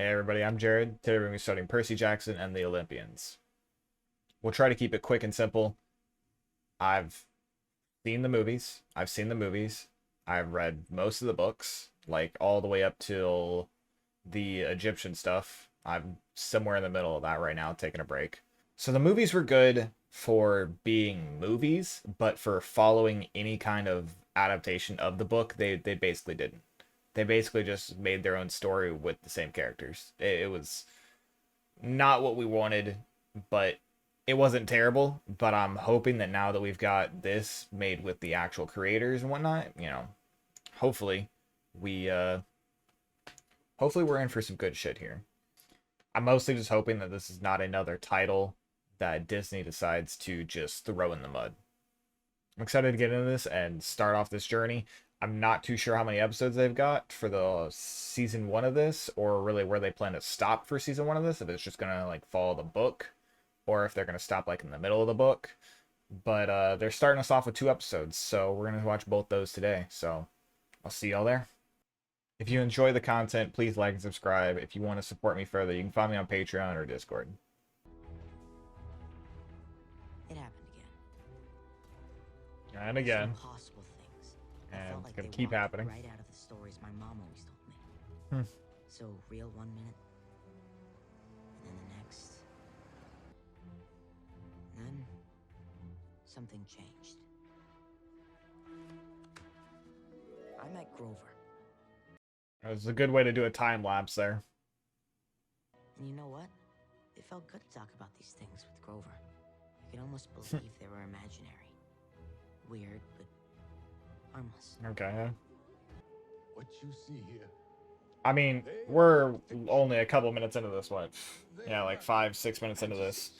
Hey everybody, I'm Jared. Today we're going to be studying Percy Jackson and the Olympians. We'll try to keep it quick and simple. I've seen the movies. I've read most of the books, like all the way up till the Egyptian stuff. I'm somewhere in the middle of that right now, taking a break. So the movies were good for being movies, but for following any kind of adaptation of the book, they basically didn't. They basically just made their own story with the same characters. It was not what we wanted, but it wasn't terrible. But I'm hoping that now that we've got this made with the actual creators and whatnot, hopefully we hopefully we're in for some good shit here. I'm mostly just hoping that this is not another title that Disney decides to just throw in the mud. I'm excited to get into this and start off this journey. I'm not too sure how many episodes they've got for the season 1 of this, or really where they plan to stop for season 1 of this, if it's just gonna like follow the book, or if they're gonna stop like in the middle of the book. But they're starting us off with 2 episodes, so we're gonna watch both those today. So I'll see y'all there. If you enjoy the content, please like and subscribe. If you want to support me further, you can find me on Patreon or Discord. It happened again. And again. Impossible things. And felt it's like gonna they keep walked happening. right out of the stories my mom always told me. Hmm. So real one minute, and then the next. And then something changed. I met Grover. That was a good way to do a time lapse there. And you know what? It felt good to talk about these things with Grover. You could almost believe they were imaginary. Weird, but harmless. Okay. What you see here. I mean, we're only a couple minutes into this, what? Yeah, like 5-6 minutes into this.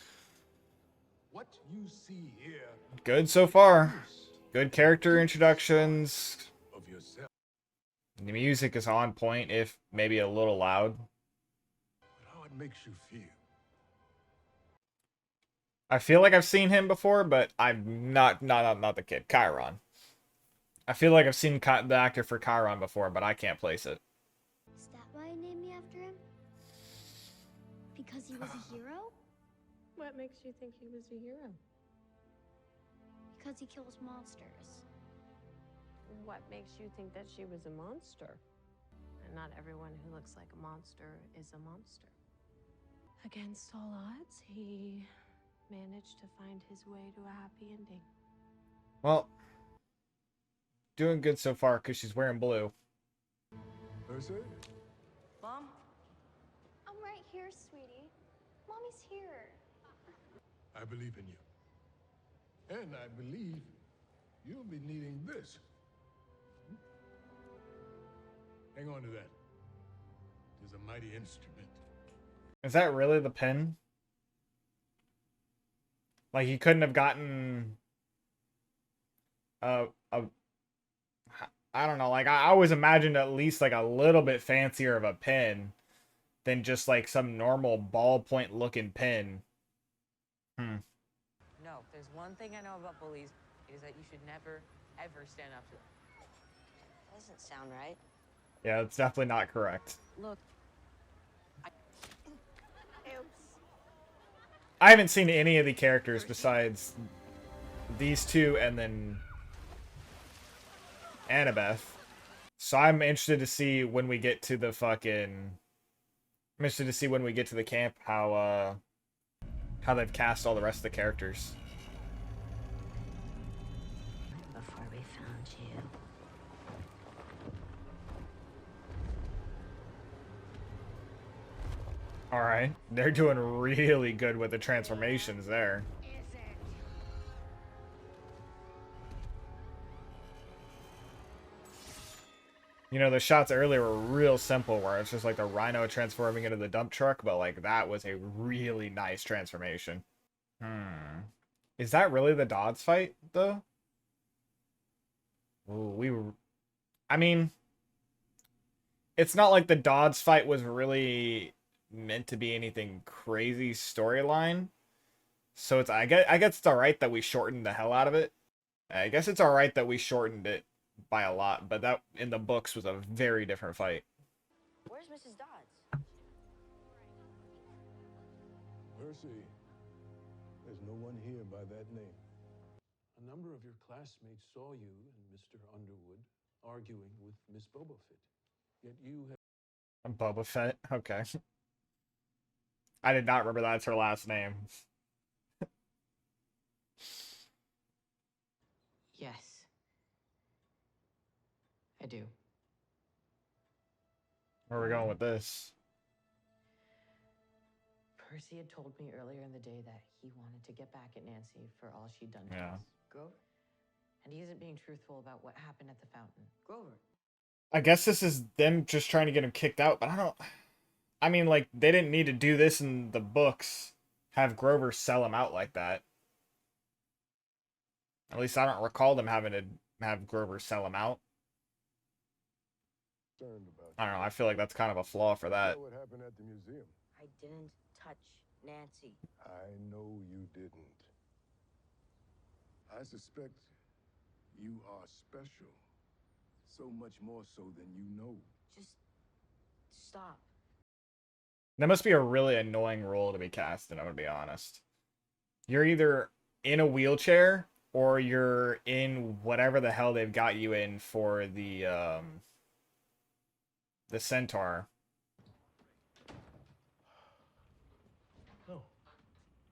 What you see here Good so far. Good character introductions. of yourself. The music is on point, if maybe a little loud. But how it makes you feel. I feel like I've seen him before, but I'm not the kid. Chiron. I feel like I've seen the actor for Chiron before, but I can't place it. Is that why you named me after him? Because he was a hero? What makes you think he was a hero? Because he kills monsters. What makes you think that she was a monster? And not everyone who looks like a monster is a monster. Against all odds, he managed to find his way to a happy ending. Well, doing good so far because she's wearing blue. Percy? Mom? I'm right here, sweetie. Mommy's here. I believe in you. And I believe you'll be needing this. Hang on to that. It is a mighty instrument. Is that really the pen? Like, he couldn't have gotten a I don't know, like I always imagined at least like a little bit fancier of a pen than just like some normal ballpoint looking pen. No, if there's one thing I know about bullies, it is that you should never, ever stand up to them. That doesn't sound right. Yeah, it's definitely not correct. Look, I haven't seen any of the characters besides these two and then Annabeth. So I'm interested to see when we get to the fucking... I'm interested to see when we get to the camp how they've cast all the rest of the characters. Before we found you. Alright, they're doing really good with the transformations there. You know, the shots earlier were real simple, where it's just like the rhino transforming into the dump truck, but like that was a really nice transformation. Is that really the Dodds fight, though? Ooh, I mean, it's not like the Dodds fight was really meant to be anything crazy storyline. So I guess it's alright that we shortened the hell out of it. I guess it's alright that we shortened it by a lot, but that in the books was a very different fight. Where's Mrs. Dodds? Percy, there's no one here by that name. A number of your classmates saw you and Mr. Underwood arguing with Miss Boba Fett. Yet you have Boba Fett. Okay. I did not remember that's her last name. Yes. I do. Where are we going with this? Percy had told me earlier in the day that he wanted to get back at Nancy for all she'd done to Yeah. us. Grover? And he isn't being truthful about what happened at the fountain. Grover. I guess this is them just trying to get him kicked out, but I mean, like, they didn't need to do this in the books. Have Grover sell him out like that. At least I don't recall them having to have Grover sell him out. Concerned about I don't know, I feel like that's kind of a flaw for that. You know what happened at the museum? I didn't touch Nancy. I know you didn't. I suspect you are special. So much more so than you know. Just stop. That must be a really annoying role to be cast in, I'm gonna be honest. You're either in a wheelchair or you're in whatever the hell they've got you in for the centaur. Oh.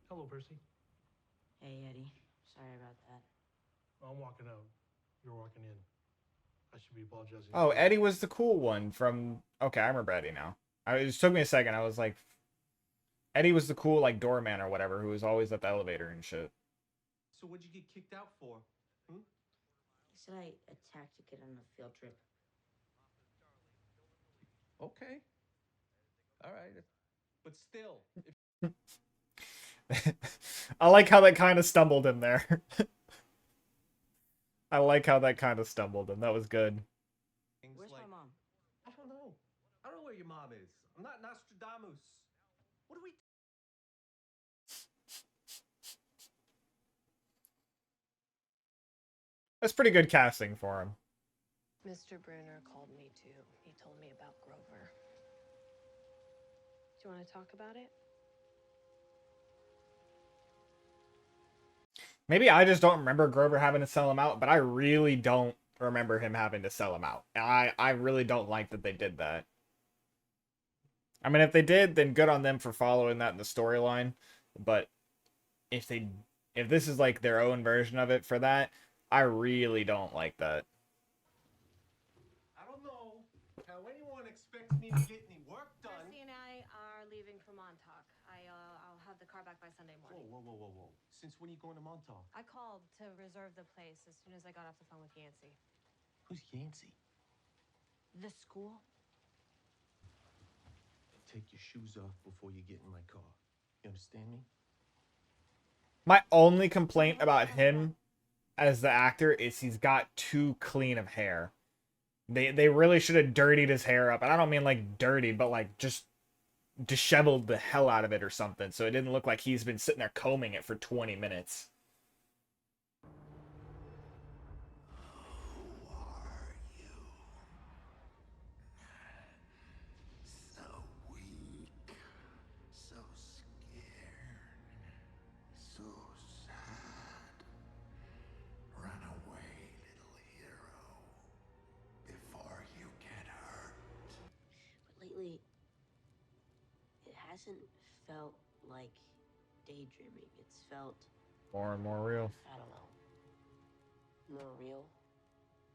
Hello, Percy. Hey, Eddie. Sorry about that. I'm walking out. You're walking in. I should be apologizing. Oh, Eddie was the cool one from... Okay, I remember Eddie now. It just took me a second. I was like... Eddie was the cool, like, doorman or whatever who was always at the elevator and shit. So what'd you get kicked out for? He said I attacked a kid on a field trip. Okay. All right. But still, I like how that kind of stumbled him there. I like how that kind of stumbled him. That was good. Where's my mom? I don't know. I don't know where your mom is. I'm not Nostradamus. What do we... That's pretty good casting for him. Mr. Bruner called me too. He told me about Grover. Do you want to talk about it? Maybe I just don't remember Grover having to sell him out, but I really don't remember him having to sell him out. I really don't like that they did that. I mean, if they did, then good on them for following that in the storyline. But if this is like their own version of it for that, I really don't like that. I don't know how anyone expects me to get any work done. Percy and I are leaving for Montauk. I'll have the car back by Sunday morning. Whoa. Since when are you going to Montauk? I called to reserve the place as soon as I got off the phone with Yancey. Who's Yancey? The school? Take your shoes off before you get in my car. You understand me? My only complaint about him as the actor is he's got too clean of hair. They really should have dirtied his hair up. And I don't mean like dirty, but like just disheveled the hell out of it or something, so it didn't look like he's been sitting there combing it for 20 minutes. Who are you? So weak, so scared, so sad. Run away, little hero, before you get hurt. But lately, it hasn't felt like daydreaming. It's felt, More and more real. I don't know, more real.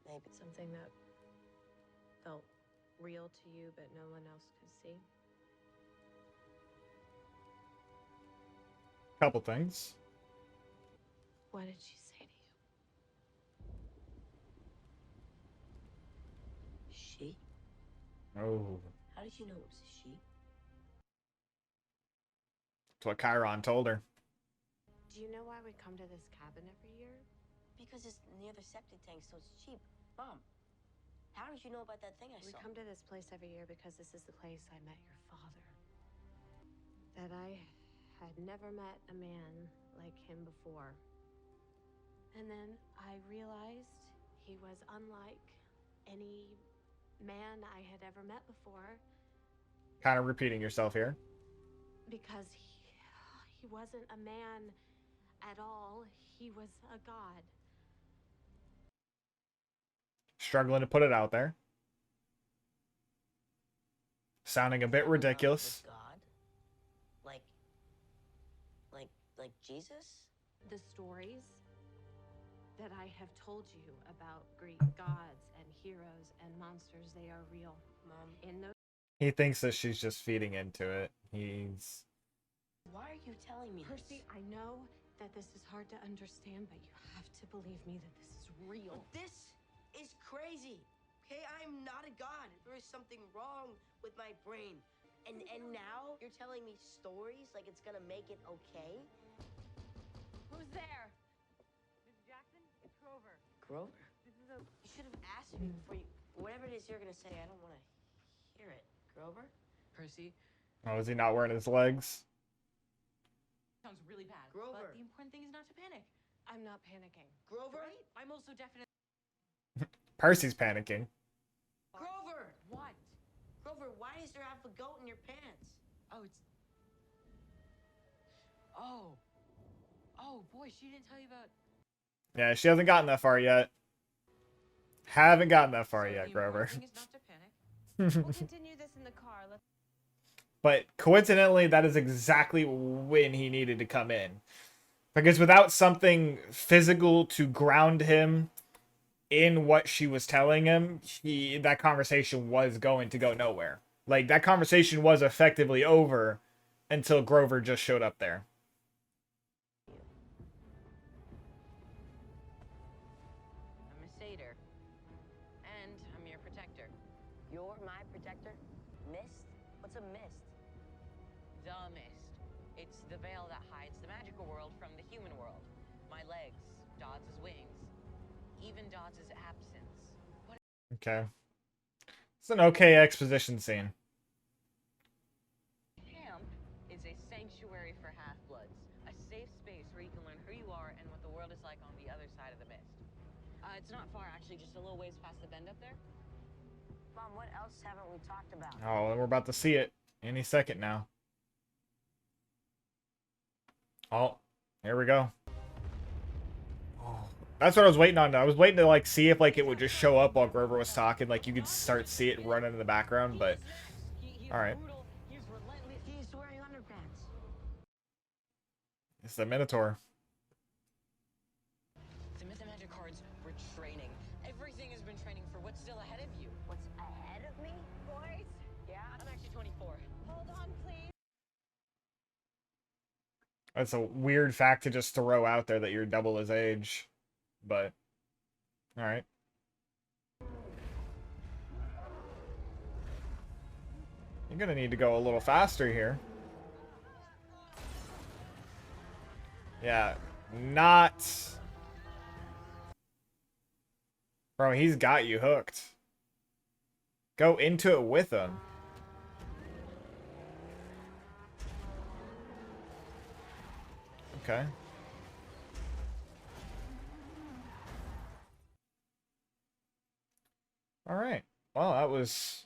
Maybe. Something that felt real to you, but no one else could see. Couple things. What did she say to you? She? Oh, How did you know it was a she? that's what Chiron told her. Do you know why we come to this cabin every year? Because it's near the septic tank, so it's cheap. Mom, how did you know about that thing I We saw? come to this place every year because this is the place I met your father. That I had never met a man like him before. And then I realized he was unlike any man I had ever met before Kind of repeating yourself here. because He wasn't a man at all. He was a god. Struggling to put it out there. Sounding a bit ridiculous. God? Like Jesus? The stories that I have told you about Greek gods and heroes and monsters, they are real. Mom. In those He thinks that she's just feeding into it. He's... Why are you telling me Percy, I know that this is hard to understand, but you have to believe me that this is real. This is crazy. Okay, I'm not a god. There is something wrong with my brain. And now you're telling me stories like it's gonna make it okay? Who's there? Mr. Jackson, it's Grover. Grover? You should have asked me before you... Whatever it is you're gonna say, I don't want to hear it. Grover? Percy. Oh, is he not wearing his legs? Sounds really bad. Grover. But the important thing is not to panic. I'm not panicking. Grover? Right? I'm also definitely... Percy's panicking. Grover! What? Grover, why is there half a goat in your pants? Oh, it's... Oh. Oh, boy, she didn't tell you about... Yeah, she hasn't gotten that far yet. Haven't gotten that far yet, the Grover. important thing is not to panic. We'll continue this in the car. Let's... But coincidentally, that is exactly when he needed to come in. Because without something physical to ground him in what she was telling him, that conversation was going to go nowhere. Like, that conversation was effectively over until Grover just showed up there. I'm a satyr. And I'm your protector. You're my protector? Mist? What's a mist? The mist. It's the veil that hides the magical world from the human world. My legs, Dodds' wings, even Dodds' absence. What Okay. It's an okay exposition scene. camp is a sanctuary for half-bloods, a safe space where you can learn who you are and what the world is like on the other side of the mist. It's not far, actually, just a little ways past the bend up there. Mom, what else haven't we talked about? Oh, and we're about to see it any second now. Oh, here we go. Oh, that's what I was waiting on. I was waiting to like see if like it would just show up while Grover was talking, like you could start see it running in the background. But all right, Brutal, he's relentless. He's wearing underpants. it's the Minotaur. The Myth and Magic cards were training. Everything has been training for what's still ahead of you. What's ahead of me? Boys? Yeah, I'm actually 24. Hold on, please. That's a weird fact to just throw out there that you're double his age, but all right. You're gonna need to go a little faster here. Yeah, not... Bro, he's got you hooked. Go into it with him. Okay. All right. Well, that was...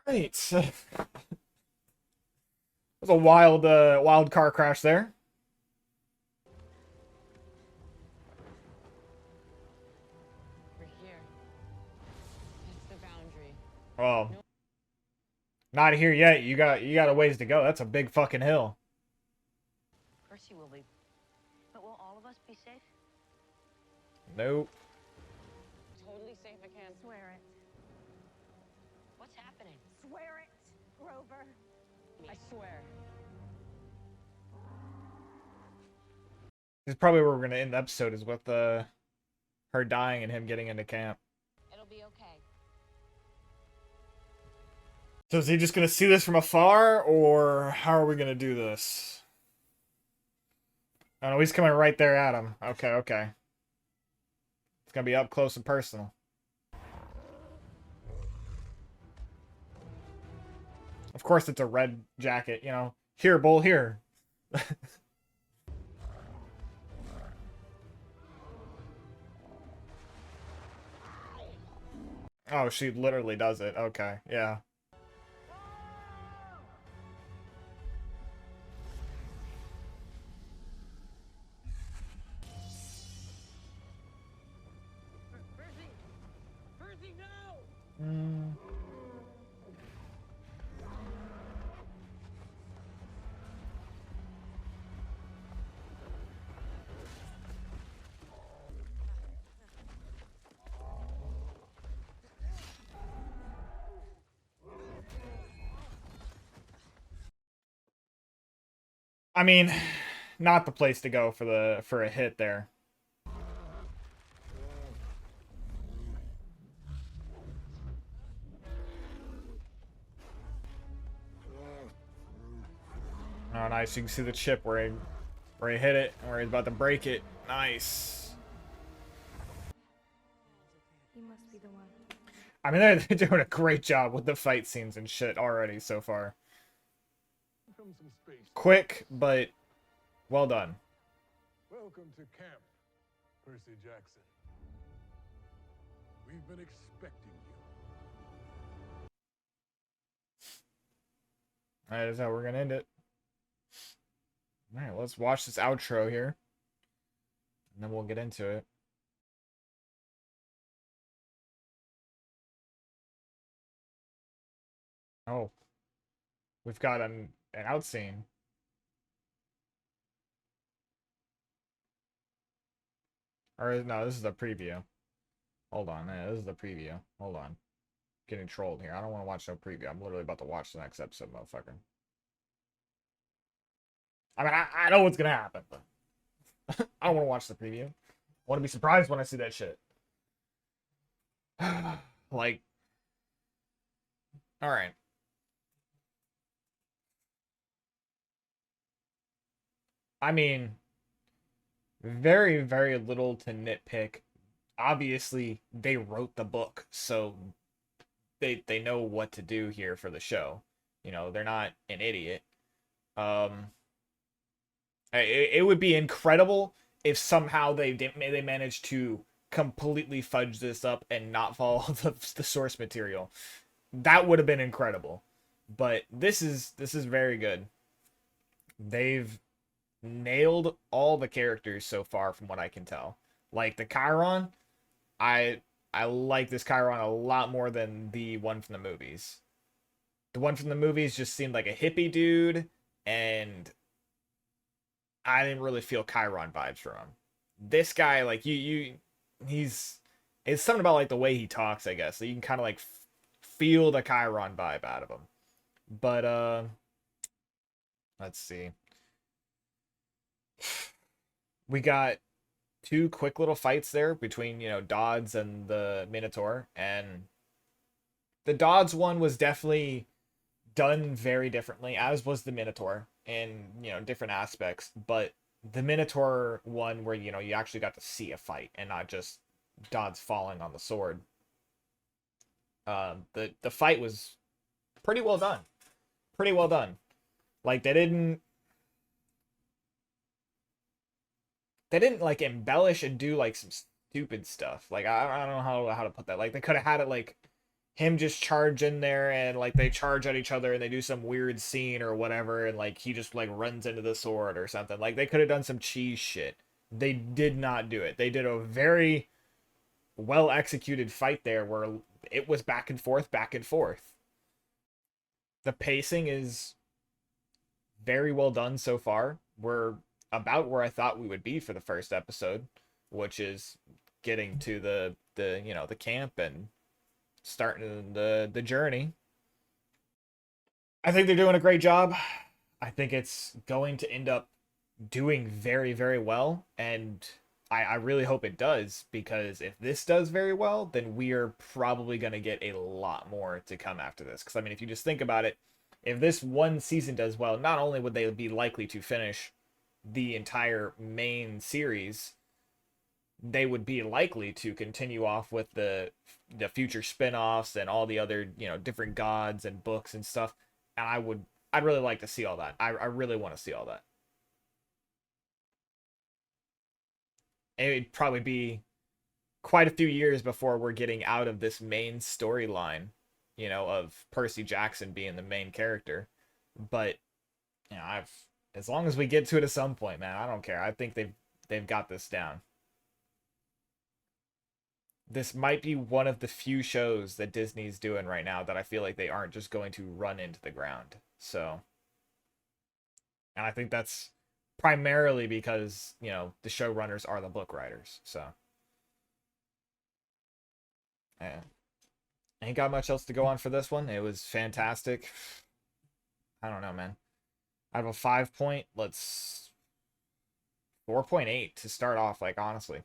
Right. It was a wild car crash there. We're here. It's the boundary. Well, not here yet. You got a ways to go. That's a big fucking hill. Percy will be. But will all of us be safe? Nope. Totally safe, I can. Swear it. What's happening? Swear it, Grover. I swear. This is probably where we're gonna end the episode, is with her dying and him getting into camp. It'll be okay. So is he just gonna see this from afar, or how are we gonna do this? Oh no, he's coming right there at him. Okay, okay. It's gonna be up close and personal. Of course it's a red jacket, you know. Here, bull, here. Oh, she literally does it. Okay, yeah. I mean, not the place to go for a hit there. Oh, nice. You can see the chip where he hit it and where he's about to break it. Nice. He must be the one. I mean, they're doing a great job with the fight scenes and shit already so far. From some space. Quick, but well done. Welcome to camp, Percy Jackson. We've been expecting you. That is how we're gonna end it. Alright, let's watch this outro here. And then we'll get into it. Oh. We've got an out scene. Or no, this is the preview. Hold on, yeah, this is the preview. Hold on. Getting trolled here. I don't want to watch no preview. I'm literally about to watch the next episode, motherfucker. I mean, I know what's gonna happen, but I don't want to watch the preview. I want to be surprised when I see that shit. Like, all right. I mean, very, very little to nitpick. Obviously, they wrote the book, so they know what to do here for the show. You know, they're not an idiot. It would be incredible if somehow they managed to completely fudge this up and not follow the source material. That would have been incredible. But this is very good. They've nailed all the characters so far from what I can tell. Like the Chiron, I like this Chiron a lot more than the one from the movies. The one from the movies just seemed like a hippie dude, and I didn't really feel Chiron vibes from him. This guy, like he's it's something about like the way he talks, I guess. So you can kind of like feel the Chiron vibe out of him. But let's see. We got two quick little fights there between, you know, Dodds and the Minotaur, and the Dodds one was definitely done very differently, as was the Minotaur in, you know, different aspects. But the Minotaur one, where, you know, you actually got to see a fight and not just Dodds falling on the sword. The fight was pretty well done. Pretty well done. Like they didn't like embellish and do like some stupid stuff. Like I don't know how to put that. Like they could have had it like him just charge in there and like they charge at each other and they do some weird scene or whatever, and like he just like runs into the sword or something. Like they could have done some cheese shit. They did not do it. They did a very well executed fight there where it was back and forth, back and forth. The pacing is very well done so far. We're about where I thought we would be for the first episode, which is getting to the you know, the camp and starting the journey. I think they're doing a great job. I think it's going to end up doing very, very well, and I really hope it does, because if this does very well, then we are probably going to get a lot more to come after this. Because I mean, if you just think about it, if this one season does well, not only would they be likely to finish the entire main series, they would be likely to continue off with the future spin-offs and all the other, you know, different gods and books and stuff. And I'd really like to see all that. I really want to see all that. And it'd probably be quite a few years before we're getting out of this main storyline, you know, of Percy Jackson being the main character. But, you know, as long as we get to it at some point, man, I don't care. I think they've got this down. this might be one of the few shows that Disney's doing right now that I feel like they aren't just going to run into the ground. So, and I think that's primarily because, you know, the showrunners are the book writers. So, yeah. Ain't got much else to go on for this one. It was fantastic. I don't know, man. Out of a 5 point, let's 4.8 to start off, like, honestly.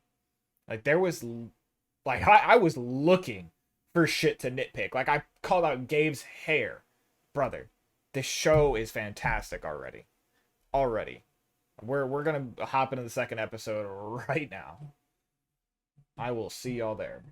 Like, there was, like, I was looking for shit to nitpick. Like, I called out Gabe's hair. Brother, this show is fantastic already. Already. We're gonna hop into the second episode right now. I will see y'all there.